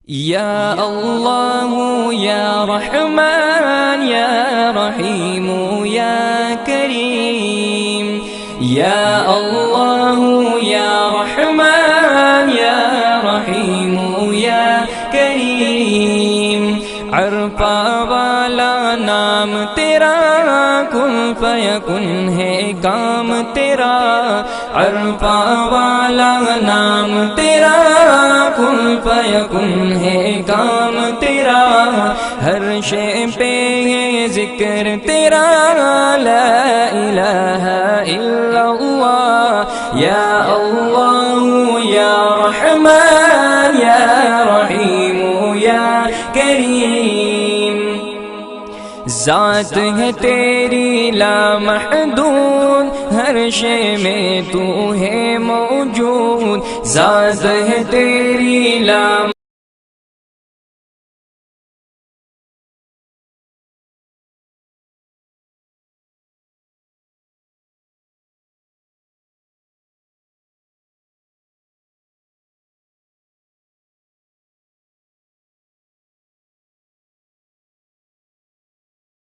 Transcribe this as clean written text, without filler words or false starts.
یا اللہ یا رحمان یا رحیم یا کریم، یا اللہ یا رحمان یا رحیم یا کریم، عرفہ والا نام تیرا، کن فیکن ہے کام تیرا، عرفہ والا نام تیرا، کن فیکن ہے کام تیرا، ہر شے پہ ہے ذکر تیرا، لا الہ الا اللہ، یا اللہ یا رحمان یا رحیم یا کریم، ذات ہے تیری لامحدود، ہر شے میں تو ہے موجود، ذات ہے تیری